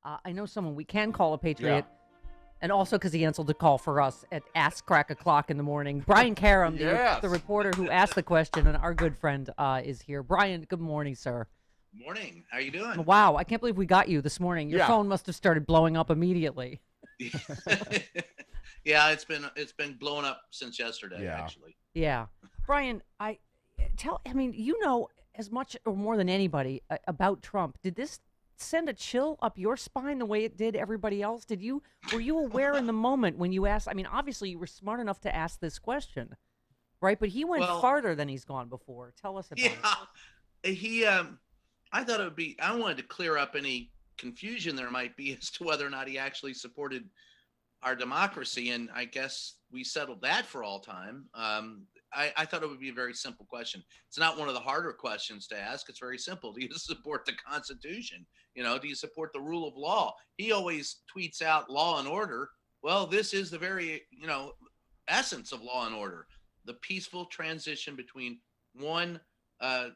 I know someone we can call a patriot, Yeah. and also because he answered the call for us at Ask Crack O'Clock in the morning. Brian Karem, Yes. the reporter who asked the question, and our good friend is here. Brian, good morning, sir. Morning. How you doing? Wow, I can't believe we got you this morning. Your Yeah. phone must have started blowing up immediately. Yeah, it's been blowing up since yesterday, Yeah. actually. Yeah. Brian, you know as much or more than anybody about Trump. Did this send a chill up your spine the way it did everybody else? Were you aware in the moment when you asked? I mean, obviously you were smart enough to ask this question, right? But he went Well, farther than he's gone before. Tell us about Yeah, I thought I wanted to clear up any confusion there might be as to whether or not he actually supported our democracy, and I guess we settled that for all time. I thought it would be a very simple question. It's not one of the harder questions to ask. It's very simple. Do you support the Constitution? Do you support the rule of law? He always tweets out law and order. Well, this is the very, essence of law and order, the peaceful transition between one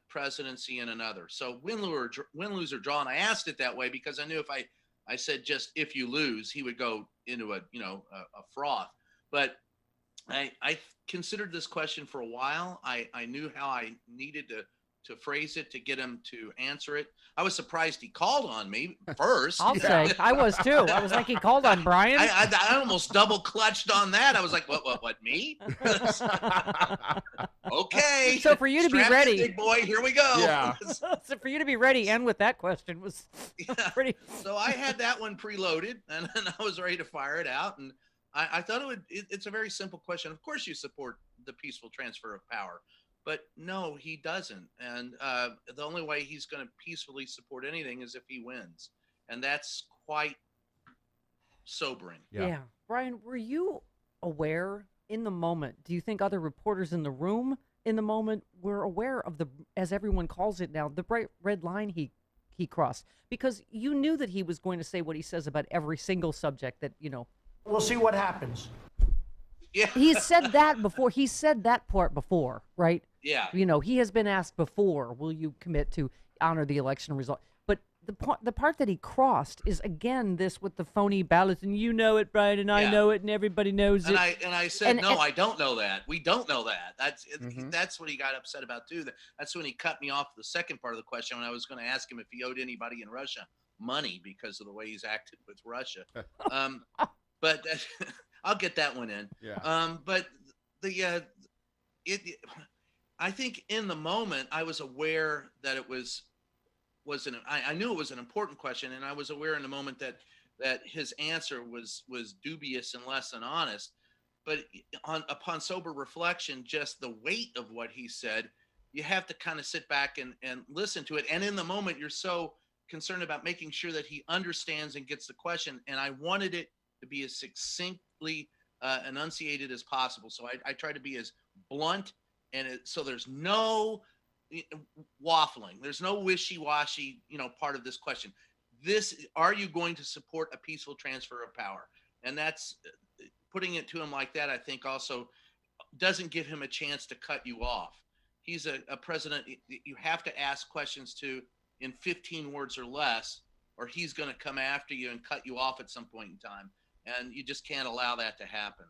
presidency and another. So win, lose, or draw. And I asked it that way because I knew if I said just if you lose, he would go into a froth. But I considered this question for a while. I knew how I needed to phrase it to get him to answer it. I was surprised he called on me first. I'll say I was too. I was like, he called on Brian. I almost double clutched on that. I was like, what, me? Okay. So for you to be Strap in, ready, big boy, here we go. Yeah. so for you to be ready and with that question was pretty. So I had that one preloaded, and I was ready to fire it out. And I thought it's a very simple question. Of course you support the peaceful transfer of power, but no, he doesn't. And the only way he's going to peacefully support anything is if he wins. And that's quite sobering. Yeah. Brian, were you aware in the moment? Do you think other reporters in the room in the moment were aware of as everyone calls it now, the bright red line he crossed? Because you knew that he was going to say what he says about every single subject that, We'll see what happens. Yeah. He's said that before. He said that part before, right? Yeah. He has been asked before, will you commit to honor the election result? But the part that he crossed is, again, this with the phony ballots, and you know it, Brian, and I know it, and everybody knows and it. I said, I don't know that. We don't know that. That's what he got upset about, too. That's when he cut me off the second part of the question when I was going to ask him if he owed anybody in Russia money because of the way he's acted with Russia. But I'll get that one in. Yeah. But I think in the moment I was aware that it I knew it was an important question, and I was aware in the moment that his answer was dubious and less than honest. But upon sober reflection, just the weight of what he said, you have to kind of sit back and listen to it. And in the moment, you're so concerned about making sure that he understands and gets the question. And I wanted it to be as succinctly enunciated as possible. So I try to be as blunt so there's no waffling. There's no wishy-washy, part of this question. Are you going to support a peaceful transfer of power? And that's putting it to him like that, I think also doesn't give him a chance to cut you off. He's a president you have to ask questions to in 15 words or less, or he's going to come after you and cut you off at some point in time. And you just can't allow that to happen.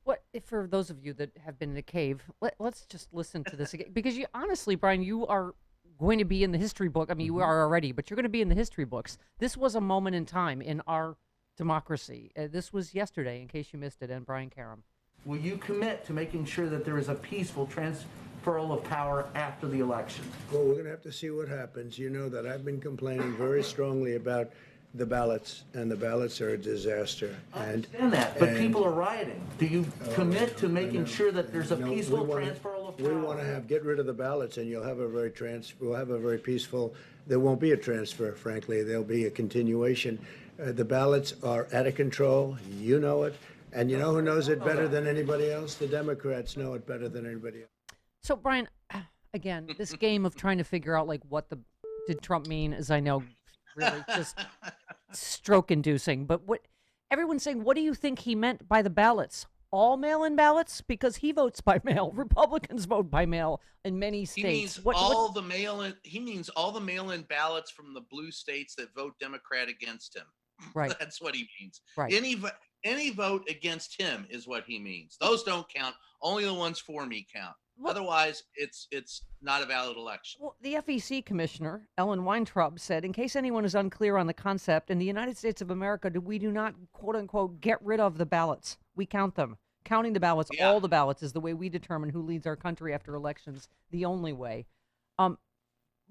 What for those of you that have been in a cave? Let's just listen to this again, because honestly, Brian, you are going to be in the history book. I mean, you are already, but you're going to be in the history books. This was a moment in time in our democracy. This was yesterday, in case you missed it. And Brian Karem. Will you commit to making sure that there is a peaceful transferal of power after the election? Well, we're going to have to see what happens. You know that I've been complaining very strongly about the ballots, and the ballots are a disaster. I understand that, but people are rioting. Do you commit to making sure that there's a peaceful transferal of power? We want to get rid of the ballots, and we'll have a very peaceful. There won't be a transfer, frankly. There'll be a continuation. The ballots are out of control. You know it, and you know who knows it better than anybody else? The Democrats know it better than anybody else. So, Brian, again, this game of trying to figure out did Trump mean, as I know, really just stroke-inducing. But everyone's saying, what do you think he meant by the ballots? All mail-in ballots? Because he votes by mail. Republicans vote by mail in many states. He means all the mail-in ballots from the blue states that vote Democrat against him. Right. That's what he means. Right. Any vote against him is what he means. Those don't count. Only the ones for me count. Well, Otherwise, it's not a valid election. Well, the FEC commissioner, Ellen Weintraub, said, in case anyone is unclear on the concept, in the United States of America, we do not, quote unquote, get rid of the ballots. We count them. Counting the ballots, Yeah. all the ballots, is the way we determine who leads our country after elections, the only way.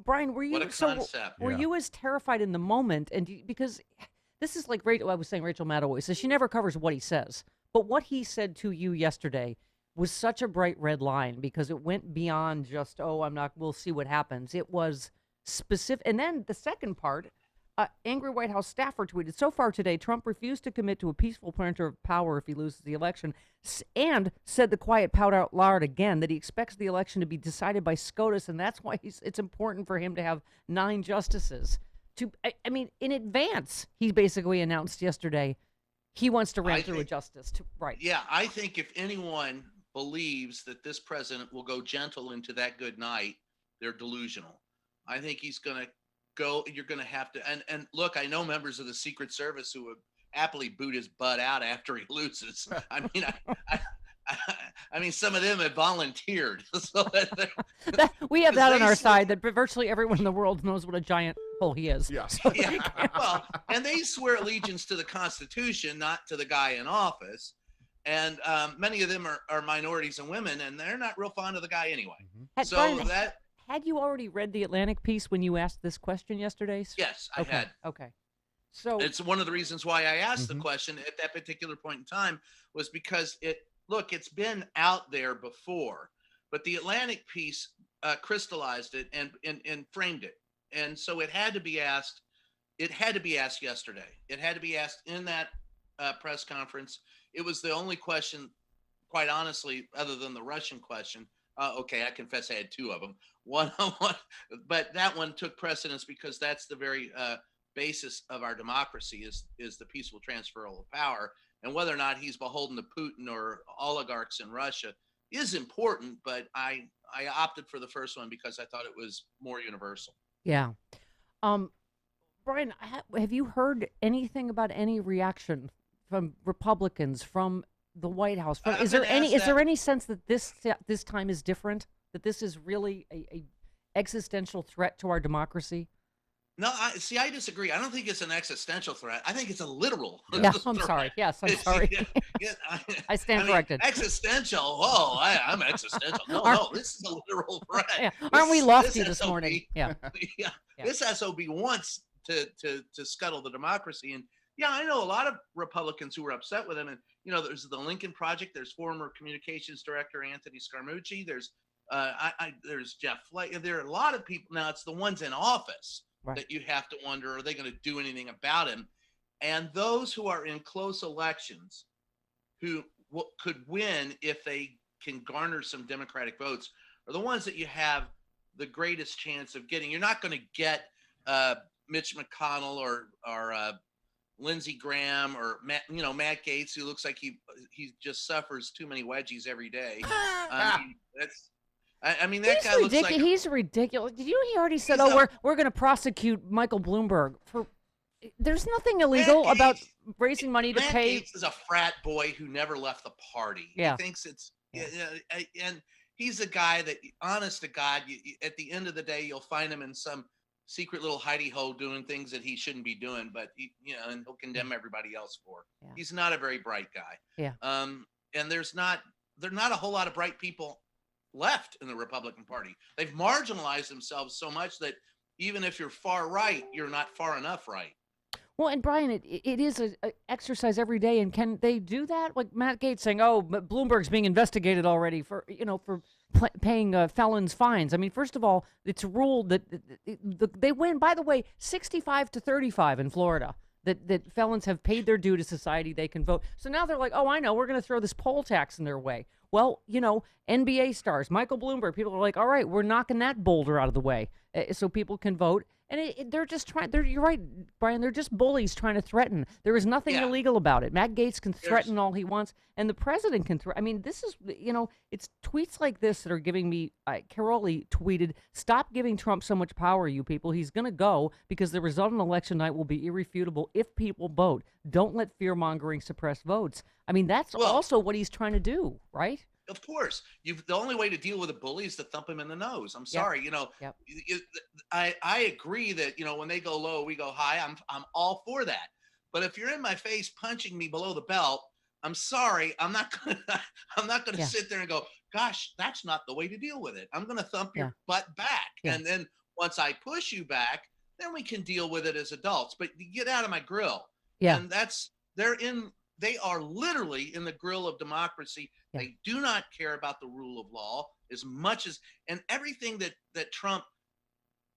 Brian, were you What a concept. were you as terrified in the moment? And because this is like I was saying, Rachel Maddow says she never covers what he says, but what he said to you yesterday was such a bright red line because it went beyond just, we'll see what happens. It was specific. And then the second part, angry White House staffer tweeted, so far today, Trump refused to commit to a peaceful transfer of power if he loses the election, and said the quiet pout out loud again that he expects the election to be decided by SCOTUS, and that's why it's important for him to have 9 justices. In advance, he basically announced yesterday he wants to ram through a justice. Right. Yeah, I think if anyone believes that this president will go gentle into that good night, they're delusional. I think he's going to go. You're going to have to. And look, I know members of the Secret Service who would happily boot his butt out after he loses. I mean, some of them have volunteered. So we have that on our side. That virtually everyone in the world knows what a giant hole he is. Yeah. So yeah. Well, and they swear allegiance to the Constitution, not to the guy in office. And many of them are minorities and women, and they're not real fond of the guy anyway. Brian, had you already read the Atlantic piece when you asked this question yesterday? Yes, I had. Okay. So it's one of the reasons why I asked the question at that particular point in time was because it's been out there before, but the Atlantic piece crystallized it and framed it. And so it had to be asked. It had to be asked yesterday. It had to be asked in that press conference. It was the only question, quite honestly, other than the Russian question. Okay, I confess I had 2 of them. One, but that one took precedence because that's the very basis of our democracy is the peaceful transfer of power. And whether or not he's beholden to Putin or oligarchs in Russia is important. But I opted for the first one because I thought it was more universal. Yeah. Brian, have you heard anything about any reaction from Republicans, from the White House? Is there any sense that this time is different? That this is really a existential threat to our democracy? No, I disagree. I don't think it's an existential threat. I think it's a literal. Yeah, I'm sorry. Yes, I'm sorry. I stand corrected. Existential. Oh, I'm existential. No, this is a literal threat. Yeah. Aren't we lofty this morning? Yeah. Yeah. This SOB wants to scuttle the democracy. And yeah, I know a lot of Republicans who were upset with him. And, there's the Lincoln Project. There's former communications director Anthony Scaramucci. There's Jeff Flake. There are a lot of people. Now, it's the ones in office that you have to wonder, are they going to do anything about him? And those who are in close elections who could win if they can garner some Democratic votes are the ones that you have the greatest chance of getting. You're not going to get Mitch McConnell or Lindsey Graham or Matt Gaetz, who looks like he just suffers too many wedgies every day. That guy looks like he's ridiculous. Did you know he already said, we're going to prosecute Michael Bloomberg for? There's nothing illegal about raising money to pay. Matt Gaetz is a frat boy who never left the party. Yeah. He thinks it's and he's a guy that, honest to God, at the end of the day, you'll find him in some secret little hidey hole doing things that he shouldn't be doing, but and he'll condemn everybody else for. Yeah. He's not a very bright guy. Yeah. And there's not a whole lot of bright people left in the Republican Party. They've marginalized themselves so much that even if you're far right, you're not far enough right. Well, and Brian, it is an exercise every day, and can they do that? Like Matt Gaetz saying, "Oh, but Bloomberg's being investigated already for paying felons fines." I mean, first of all, it's ruled that they win. By the way, 65-35 in Florida. That felons have paid their due to society, they can vote. So now they're like, "Oh, I know, we're going to throw this poll tax in their way." Well, NBA stars, Michael Bloomberg, people are like, "All right, we're knocking that boulder out of the way so people can vote." And they're just trying. You're right, Brian. They're just bullies trying to threaten. There is nothing Yeah, illegal about it. Matt Gaetz can there's threaten all he wants, and the president can threaten. I mean, this is, it's tweets like this that are giving me. Caroli tweeted, "Stop giving Trump so much power, you people. He's going to go because the result on election night will be irrefutable if people vote. Don't let fear mongering suppress votes." I mean, that's well, also what he's trying to do, right? of course, the only way to deal with a bully is to thump him in the nose. I'm Yep. sorry, Yep. I agree that when they go low, we go high. I'm all for that. But if you're in my face punching me below the belt, I'm sorry, I'm not gonna I'm not gonna Yeah. sit there and go, gosh, that's not the way to deal with it. I'm gonna thump Yeah. your butt back, Yeah. and then once I push you back, then we can deal with it as adults. But you get out of my grill, Yeah. and they are literally in the grill of democracy. Yeah. They do not care about the rule of law as much as, and everything that Trump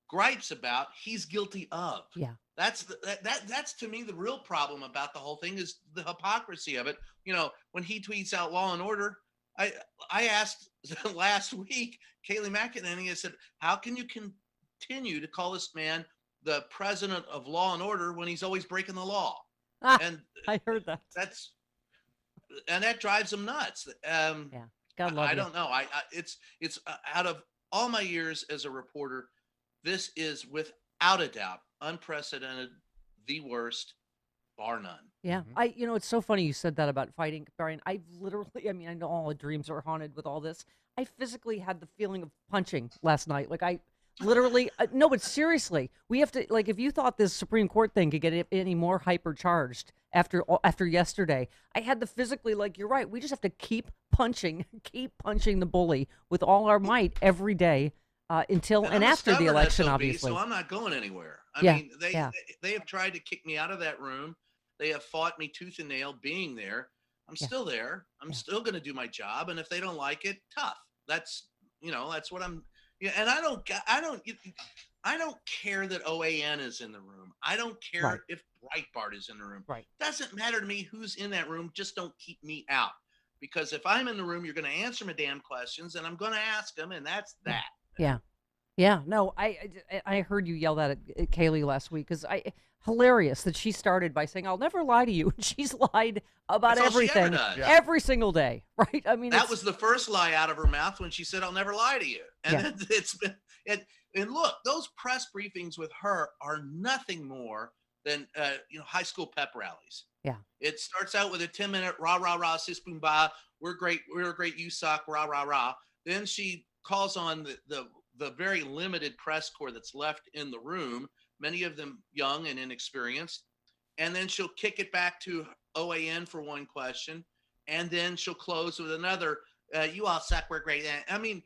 gripes about, he's guilty of. Yeah. That's to me the real problem about the whole thing is the hypocrisy of it. When he tweets out law and order, I asked last week Kayleigh McEnany, I said, how can you continue to call this man the president of law and order when he's always breaking the law? Ah, And I heard that. that drives him nuts. Yeah. God love I you. don't know. It's out of all my years as a reporter, this is without a doubt unprecedented, the worst, bar none. Yeah. It's so funny you said that about fighting, Brian. I literally, I mean, I know all the dreams are haunted with all this. I physically had the feeling of punching last night. Like, I literally, no, but seriously, we have to, like, if you thought this Supreme Court thing could get any more hypercharged after yesterday, I had the physically, like, you're right. We just have to keep punching the bully with all our might every day. Until and I'm a after the stubborn election, SOB, obviously. so I'm not going anywhere. I Yeah. mean, Yeah. they have tried to kick me out of that room. They have fought me tooth and nail being there. I'm Yeah. still there. I'm Yeah. still going to do my job, and if they don't like it, tough. That's what I'm. Yeah, and I don't care that OAN is in the room. I don't care Right. if Breitbart is in the room. Right. Doesn't matter to me who's in that room. Just don't keep me out. Because if I'm in the room, you're going to answer my damn questions, and I'm going to ask them, and that's that. Yeah. Yeah. No, I heard you yell that at Kayleigh last week because hilarious that she started by saying, "I'll never lie to you." She's lied about That's all she ever everything does. Yeah. every single day, right? I mean, That it's, was the first lie out of her mouth when she said, "I'll never lie to you." And Yeah. then it's been, and look, those press briefings with her are nothing more than high school pep rallies. Yeah. It starts out with a 10-minute rah rah rah sis boom ba. We're great. We're great. You suck. Rah rah rah. Then she calls on the very limited press corps that's left in the room, many of them young and inexperienced, and then she'll kick it back to OAN for one question, and then she'll close with another. You all suck. We're great. I mean,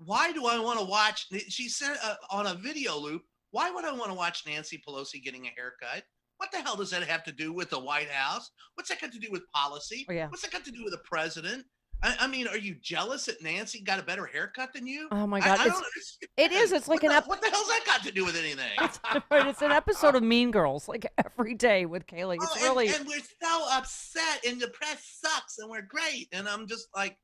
why do I want to watch? She said on a video loop. Why would I want to watch Nancy Pelosi getting a haircut? What the hell does that have to do with the White House? What's that got to do with policy? Oh, yeah. What's that got to do with the president? I mean, are you jealous that Nancy got a better haircut than you? Oh my God, I don't it understand. is. It's like what the hell's that got to do with anything? right. It's an episode of Mean Girls, like every day with Kayleigh. It's really. And we're so upset, and the press sucks, and we're great. And I'm just like,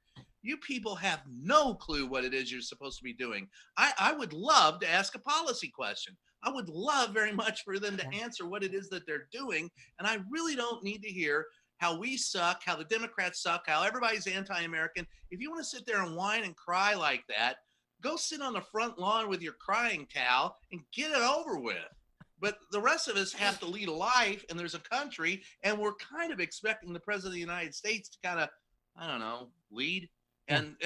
you people have no clue what it is you're supposed to be doing. I would love to ask a policy question. I would love very much for them to answer what it is that they're doing. And I really don't need to hear how we suck, how the Democrats suck, how everybody's anti-American. If you want to sit there and whine and cry like that, go sit on the front lawn with your crying towel and get it over with. But the rest of us have to lead a life, and there's a country, and we're kind of expecting the president of the United States to kind of, I don't know, lead. And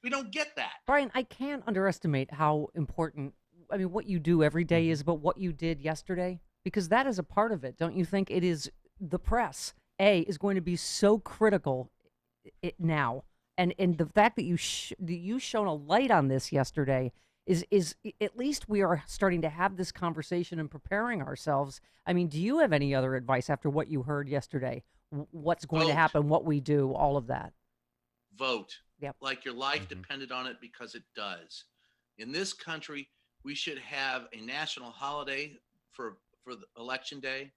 we don't get that. Brian, I can't underestimate how important, I mean, what you do every day is, but what you did yesterday, because that is a part of it. Don't you think it is? The press, is going to be so critical now. And the fact that you shone a light on this yesterday is at least we are starting to have this conversation and preparing ourselves. I mean, do you have any other advice after what you heard yesterday? What's going to Vote. happen, what we do, all of that? Vote. Yep. Like your life depended on it, because it does. In this country, we should have a national holiday for the election day.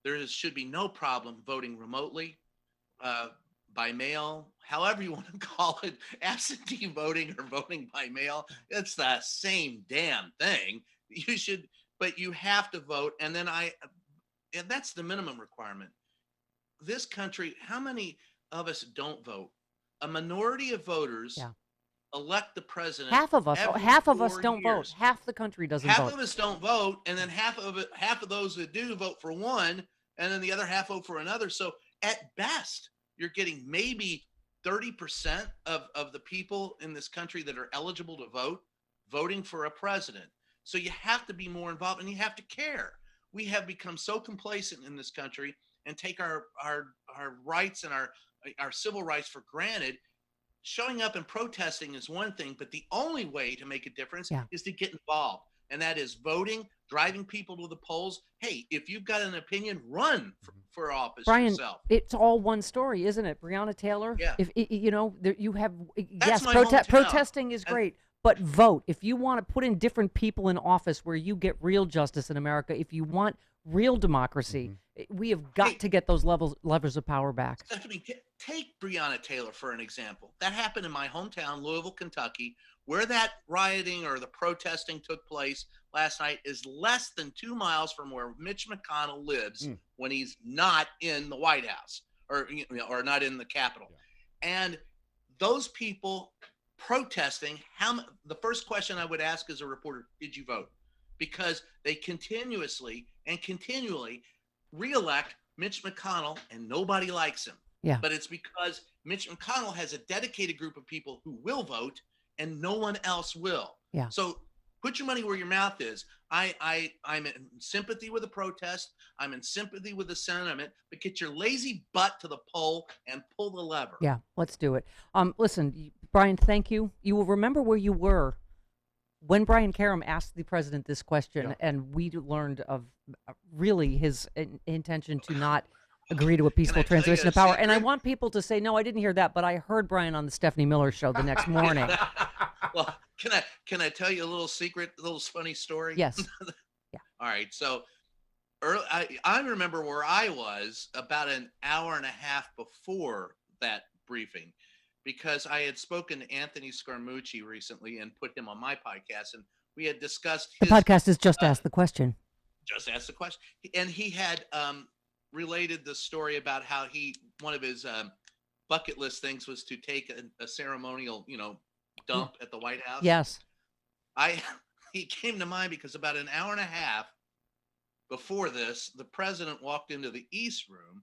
There should be no problem voting remotely. by mail, however you want to call it, absentee voting or voting by mail, it's the same damn thing. You should, but you have to vote. And that's the minimum requirement. This country, how many of us don't vote? A minority of voters elect the president. Half of us don't vote. years. Half the country doesn't Half vote. of us don't vote, and then half of those that do vote for one, and then the other half vote for another. So at best, you're getting maybe 30% of the people in this country that are eligible to vote voting for a president. So you have to be more involved, and you have to care. We have become so complacent in this country and take our rights and our civil rights for granted. Showing up and protesting is one thing, but the only way to make a difference is to get involved. And that is voting, driving people to the polls. Hey, if you've got an opinion, run for office Brian, yourself. it's all one story, isn't it? Breonna Taylor? Yeah. If you have, That's yes, my hometown. protesting is great, but vote. If you want to put in different people in office where you get real justice in America, if you want real democracy, we have got to get those levers of power back. Stephanie, take Breonna Taylor for an example. That happened in my hometown, Louisville, Kentucky, where that rioting or the protesting took place last night is less than 2 miles from where Mitch McConnell lives when he's not in the White House or not in the Capitol. And those people protesting, the first question I would ask as a reporter, did you vote? Because they continually reelect Mitch McConnell and nobody likes him. Yeah. But it's because Mitch McConnell has a dedicated group of people who will vote and no one else will. Yeah. So put your money where your mouth is. I'm in sympathy with the protest. I'm in sympathy with the sentiment, but get your lazy butt to the poll and pull the lever. Yeah, let's do it. Listen, Brian, thank you. You will remember where you were when Brian Karem asked the president this question, and we learned of really his intention to not agree to a peaceful transition of power. And I want people to say, no, I didn't hear that, but I heard Brian on the Stephanie Miller show the next morning. Well, can I tell you a little secret, a little funny story? Yes. Yeah. All right. So I remember where I was about an hour and a half before that briefing, because I had spoken to Anthony Scaramucci recently and put him on my podcast, and we had discussed the podcast is Just Ask the Question. Just Ask the Question. And he had related the story about how one of his bucket list things was to take a ceremonial, dump at the White House. Yes. He came to mind because about an hour and a half before this, the president walked into the East Room,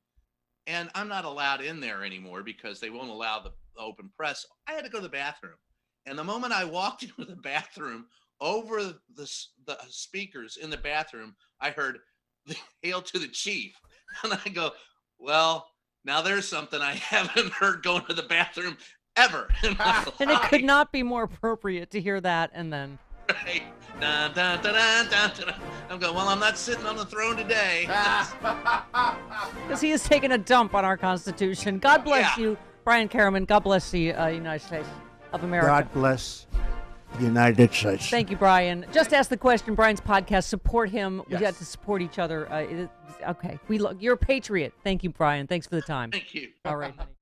and I'm not allowed in there anymore because they won't allow the open press. I had to go to the bathroom. And the moment I walked into the bathroom, over the speakers in the bathroom, I heard "Hail to the Chief." And I go, well, now there's something I haven't heard going to the bathroom ever in my life. And it could not be more appropriate to hear that and then. Right. Dun, dun, dun, dun, dun, dun. I'm going, well, I'm not sitting on the throne today. Because he is taking a dump on our Constitution. God bless you, Brian Karem. God bless the United States of America. God bless the United States. Thank you, Brian. Just Ask the Question, Brian's podcast. Support him. Yes. We got to support each other. Okay. You're a patriot. Thank you, Brian. Thanks for the time. Thank you. All right, honey.